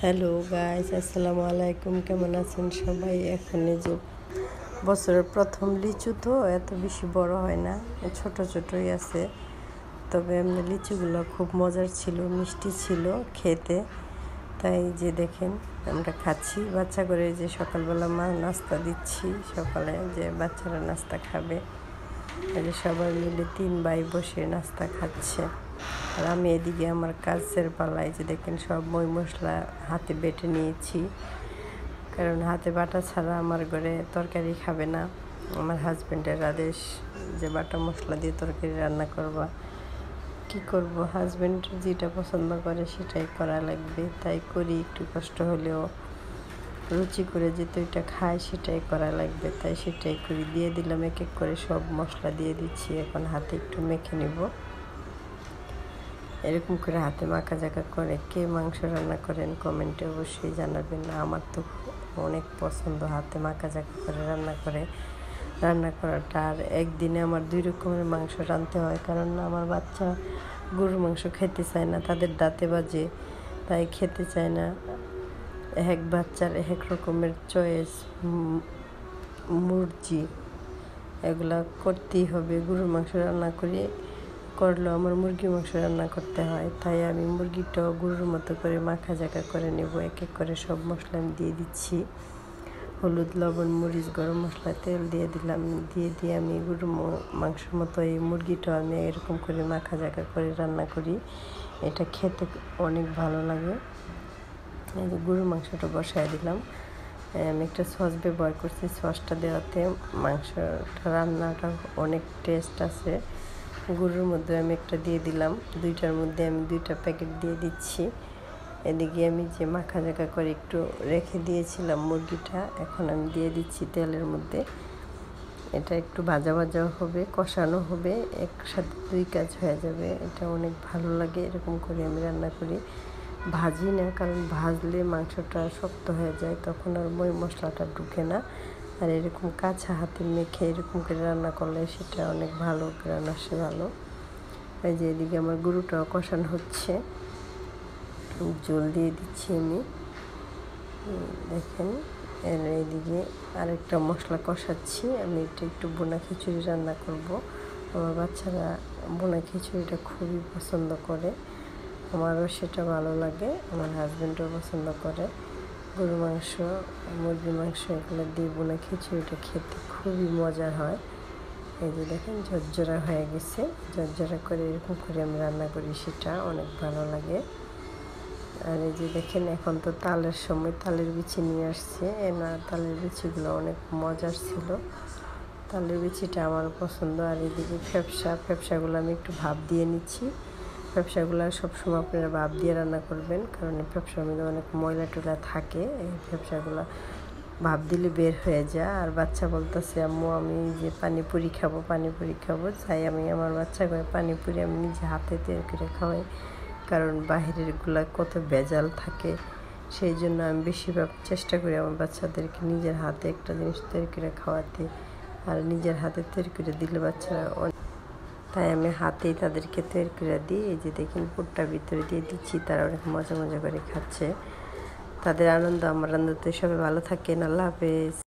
Hello guys, আসসালামু আলাইকুম। কেমন আছেন সবাই? এখন এই যে বছরের প্রথম লিচু তো এত বেশি বড় হয় না, ছোট ছোটই আছে। তবে এমনি লিচুগুলো খুব মজার ছিল, মিষ্টি ছিল খেতে। তাই যে দেখেন আমরা খাচ্ছি বাচ্চা করে, যে সকালবেলা মা নাস্তা দিচ্ছি সকালে, যে বাচ্চারা নাস্তা খাবে। এই যে সবাই মিলে 3 ভাই বসে নাস্তা খাচ্ছে। আর আমি এদিকে আমার কাজের পালায়, যে দেখেন সব মই মশলা হাতে বেটে নিয়েছি, কারণ হাতে বাটা ছাড়া আমার ঘরে তরকারি খাবে না। আমার হাজব্যান্ডের আদেশ যে বাটা মশলা দিয়ে তরকারি রান্না করবা। কি করব, হাজব্যান্ড যেটা পছন্দ করে সেটাই করা লাগবে, তাই করি। একটু কষ্ট হলেও রুচি করে যেহেতু এটা খায় সেটাই করা লাগবে, তাই সেটাই করি। দিয়ে দিলাম এক এক করে সব মশলা দিয়ে দিচ্ছি। এখন হাতে একটু মেখে নিব। এরকম করে হাতে মাখা জাখা করে কে মাংস রান্না করেন কমেন্টে অবশ্যই জানাবেন। আমার তো অনেক পছন্দ হাতে মাখা জাখা করে রান্না করাটা। আর একদিনে আমার 2 রকমের মাংস রাঁধতে হয়, কারণ আমার বাচ্চা গরুর মাংস খেতে চায় না, তাদের দাঁতে বাজে, তাই খেতে চায় না। এক বাচ্চার এক রকমের চয়েস, মুরজি, এগুলা করতেই হবে। গরুর মাংস রান্না করলেও আমার মুরগির মাংস রান্না করতে হয়, তাই আমি মুরগিটাও গরুর মতো করে মাখা জাখা করে নেব। এক এক করে সব মশলা আমি দিয়ে দিচ্ছি। হলুদ, লবণ, মরিচ, গরম মশলা, তেল দিয়ে দিলাম। দিয়ে আমি গরুর মাংসের মতো এই মুরগিটাও আমি এরকম করে মাখা জাখা করে রান্না করি। এটা খেতে অনেক ভালো লাগে। এই যে গরুর মাংসটা বসায় দিলাম। আমি একটা সস ব্যবহার করছি, সসটা দেওয়াতে মাংসটা রান্নাটা অনেক টেস্ট আছে। গরুর মধ্যে আমি একটা দিয়ে দিলাম, 2টার মধ্যে আমি 2টা প্যাকেট দিয়ে দিচ্ছি। এদিকে আমি যে মাখা জাখা করে একটু রেখে দিয়েছিলাম মুরগিটা, এখন আমি দিয়ে দিচ্ছি তেলের মধ্যে। এটা একটু ভাজা ভাজাও হবে, কষানো হবে, একসাথে 2 কাজ হয়ে যাবে। এটা অনেক ভালো লাগে। এরকম করে আমি রান্না করি, ভাজি না, কারণ ভাজলে মাংসটা শক্ত হয়ে যায়, তখন আর মই মশলাটা ঢুকে না। আর এরকম কাঁচা হাতে মেখে এরকম করে রান্না করলে সেটা অনেক ভালো, রান্না আসে ভালো। এই যে এদিকে আমার গরুটাও কষানো হচ্ছে, জল দিয়ে দিচ্ছি আমি। দেখেন এর এইদিকে আরেকটা মশলা কষাচ্ছি আমি। এটা একটু বোনা খিচুড়ি রান্না করব। আমার বাচ্চারা বোনা খিচুড়িটা খুবই পছন্দ করে, আমারও সেটা ভালো লাগে, আমার হাজব্যান্ডও পছন্দ করে। গরু মাংস, মুরগির মাংস এগুলো দিয়ে বোনা খিচুড়িটা খেতে খুবই মজার হয়। এই যে দেখেন ঝরঝরা হয়ে গেছে, ঝরঝরা করে এরকম করে আমি রান্না করি, সেটা অনেক ভালো লাগে। আর এই যে দেখেন এখন তো তালের সময়, তালের বিচি নিয়ে আসছে। না, তালের বিচিগুলো অনেক মজার ছিল, তালের বিচিটা আমার পছন্দ। আর এদিকে ফ্যাপসাগুলো আমি একটু ভাপ দিয়ে নিচ্ছি। ফ্যাপসাগুলো সবসময় আপনারা ভাপ দিয়ে রান্না করবেন, কারণ ফ্যাপসার মধ্যে অনেক ময়লা টয়লা থাকে, এই ফ্যাপসাগুলো ভাপ দিলে বের হয়ে যায়। আর বাচ্চা বলতেছে আম্মু আমি যে পানিপুরি খাবো, তাই আমি আমার বাচ্চা করে পানিপুরি আমি নিজে হাতে তৈরি করে খাওয়াই, কারণ বাহিরেরগুলা কত ভেজাল থাকে। সেই জন্য আমি বেশিরভাগ চেষ্টা করি আমার বাচ্চাদেরকে নিজের হাতে একটা জিনিস তৈরি করে খাওয়াতে। আর নিজের হাতে তৈরি করে দিলে বাচ্চারা, তাই আমি হাতেই তাদেরকে তৈরি করে দিই। এই যে দেখেন পুরটা ভিতরে দিয়ে দিচ্ছি, তারা অনেক মজা করে খাচ্ছে। তাদের আনন্দ আমার আনন্দতে। সবাই ভালো থাকেন, আল্লাহ হাফেজ।